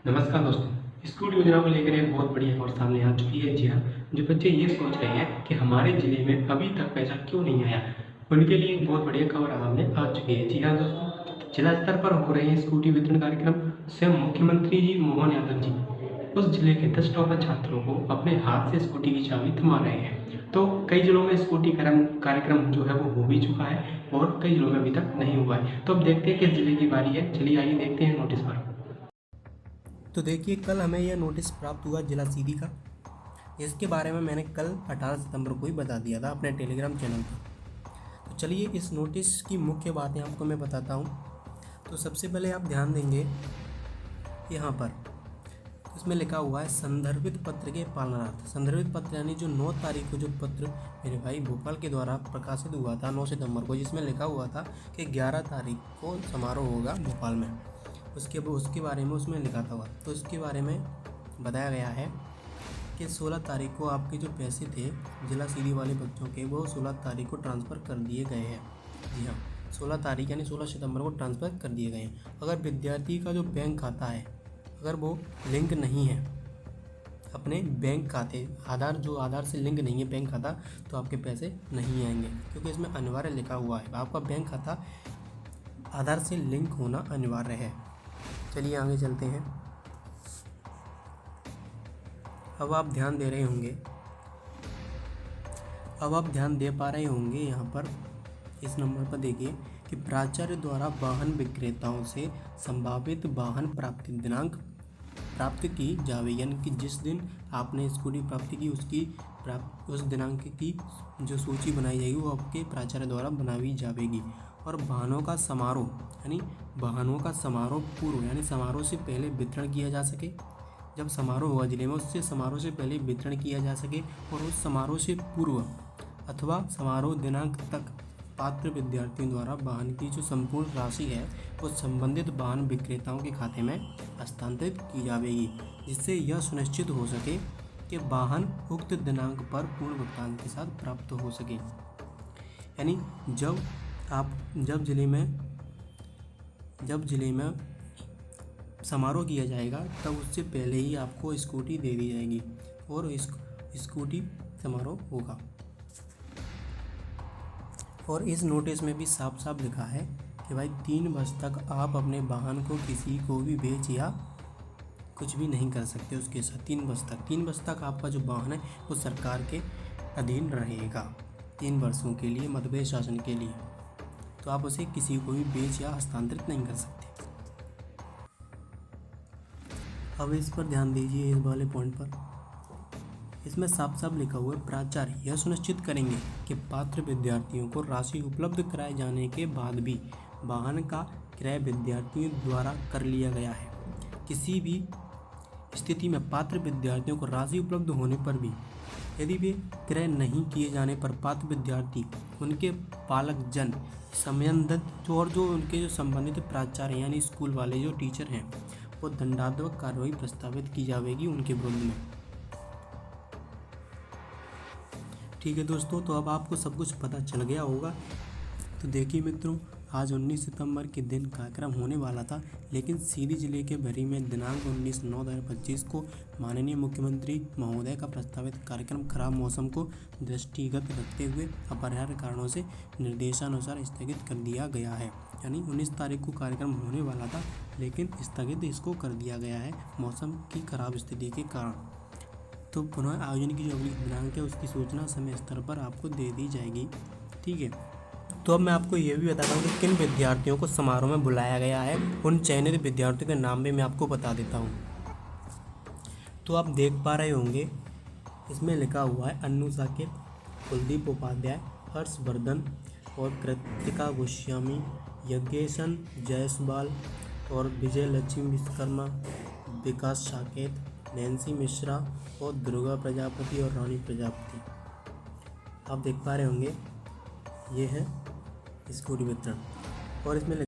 नमस्कार दोस्तों, स्कूल योजना को लेकर एक बहुत बड़ी खबर सामने आ चुकी है। जी हाँ, जो बच्चे ये सोच रहे हैं कि हमारे जिले में अभी तक पैसा क्यों नहीं आया, उनके लिए एक बहुत बढ़िया खबर सामने आ चुकी है। जी हाँ दोस्तों, जिला स्तर पर हो रहे हैं स्कूटी वितरण कार्यक्रम। स्वयं मुख्यमंत्री जी मोहन यादव जी उस जिले के 10 टॉपर छात्रों को अपने हाथ से स्कूटी की चाबी थमा रहे हैं। तो कई जिलों में स्कूटी कार्यक्रम जो है वो हो भी चुका है और कई जिलों में अभी तक नहीं हुआ है। तो अब देखते हैं किस जिले की बारी है। चलिए आइए देखते हैं नोटिस पर। तो देखिए, कल हमें यह नोटिस प्राप्त हुआ जिला सीधी का। इसके बारे में मैंने कल 18 सितंबर को ही बता दिया था अपने टेलीग्राम चैनल पर। तो चलिए इस नोटिस की मुख्य बातें आपको मैं बताता हूँ। तो सबसे पहले आप ध्यान देंगे यहाँ पर इसमें लिखा हुआ है संदर्भित पत्र के पालनार्थ। संदर्भित पत्र यानी जो 9 तारीख को जो पत्र मेरे भाई भोपाल के द्वारा प्रकाशित हुआ था 9 सितंबर को, जिसमें लिखा हुआ था कि 11 तारीख को समारोह होगा भोपाल में, उसके बारे में उसमें लिखा था। तो इसके बारे में बताया गया है कि 16 तारीख को आपके जो पैसे थे जिला सीधी वाले बच्चों के, वो 16 तारीख को ट्रांसफ़र कर दिए गए हैं। जी हाँ, 16 तारीख यानी 16 सितंबर को ट्रांसफ़र कर दिए गए हैं। अगर विद्यार्थी का जो बैंक खाता है अगर वो लिंक नहीं है अपने बैंक खाते, आधार से लिंक नहीं है बैंक खाता, तो आपके पैसे नहीं आएंगे, क्योंकि इसमें अनिवार्य लिखा हुआ है आपका बैंक खाता आधार से लिंक होना अनिवार्य है। चलिए आगे चलते हैं। अब आप ध्यान दे रहे होंगे, अब आप ध्यान दे पा रहे होंगे यहाँ पर इस नंबर पर देखिए कि प्राचार्य द्वारा वाहन विक्रेताओं से संभावित वाहन प्राप्ति दिनांक प्राप्त की जावे, यानी कि जिस दिन आपने स्कूटी प्राप्ति की उस दिनांक की जो सूची बनाई जाएगी वो आपके प्राचार्य द्वारा बनाई जाएगी। और वाहनों का समारोह यानी वाहनों का समारोह पूर्व यानी समारोह से पहले वितरण किया जा सके। जब समारोह हुआ जिले में, उससे समारोह से पहले वितरण किया जा सके, और उस समारोह से पूर्व अथवा समारोह दिनांक तक पात्र विद्यार्थियों द्वारा वाहन की जो संपूर्ण राशि है वो संबंधित वाहन विक्रेताओं के खाते में हस्तांतरित की जाएगी, जिससे यह सुनिश्चित हो सके कि वाहन उक्त दिनांक पर पूर्ण भुगतान के साथ प्राप्त हो सके। यानी जब जिले में समारोह किया जाएगा तब उससे पहले ही आपको स्कूटी दे दी जाएगी और स्कूटी समारोह होगा। और इस नोटिस में भी साफ साफ लिखा है कि भाई 3 वर्ष तक आप अपने वाहन को किसी को भी बेच या कुछ भी नहीं कर सकते उसके साथ। 3 वर्ष तक आपका जो वाहन है वो सरकार के अधीन रहेगा 3 वर्षों के लिए, मतभेद शासन के लिए। तो आप उसे किसी को भी बेच या हस्तांतरित नहीं कर सकते। अब इस पर ध्यान दीजिए, इस वाले पॉइंट पर इसमें साफ साफ लिखा हुआ है प्राचार्य यह सुनिश्चित करेंगे कि पात्र विद्यार्थियों को राशि उपलब्ध कराए जाने के बाद भी वाहन का क्रय विद्यार्थियों द्वारा कर लिया गया है। किसी भी स्थिति में पात्र विद्यार्थियों को राशि उपलब्ध होने पर भी यदि वे क्रय नहीं किए जाने पर पात्र विद्यार्थी, उनके पालक जन, संबंधित और जो उनके जो संबंधित प्राचार्य यानी स्कूल वाले जो टीचर हैं, वो दंडात्मक कार्रवाई प्रस्तावित की जाएगी उनके विरुद्ध में। ठीक है दोस्तों, तो अब आपको सब कुछ पता चल गया होगा। तो देखिए मित्रों, आज 19 सितंबर के दिन कार्यक्रम होने वाला था, लेकिन सीधी जिले के भरी में दिनांक 19/9/2025 को माननीय मुख्यमंत्री महोदय का प्रस्तावित कार्यक्रम खराब मौसम को दृष्टिगत रखते हुए अपरिहार्य कारणों से निर्देशानुसार स्थगित कर दिया गया है। यानी 19 तारीख को कार्यक्रम होने वाला था, लेकिन स्थगित इसको कर दिया गया है मौसम की खराब स्थिति के कारण। तो पुनः आयोजन की जो अगली दिनांक है उसकी सूचना समय स्तर पर आपको दे दी जाएगी। ठीक है, तो अब मैं आपको ये भी बताता हूँ कि किन विद्यार्थियों को समारोह में बुलाया गया है। उन चयनित विद्यार्थियों के नाम भी मैं आपको बता देता हूँ। तो आप देख पा रहे होंगे इसमें लिखा हुआ है अन्नू साकेत, कुलदीप उपाध्याय, हर्षवर्धन और कृतिका गोस्वामी, यज्ञेशन जायसवाल और विजय लक्ष्मी विश्वकर्मा, विकास साकेत, नैन्सी मिश्रा और दुर्गा प्रजापति और रानी प्रजापति। आप देख पा रहे होंगे ये है स्कूटी वितरण। और इसमें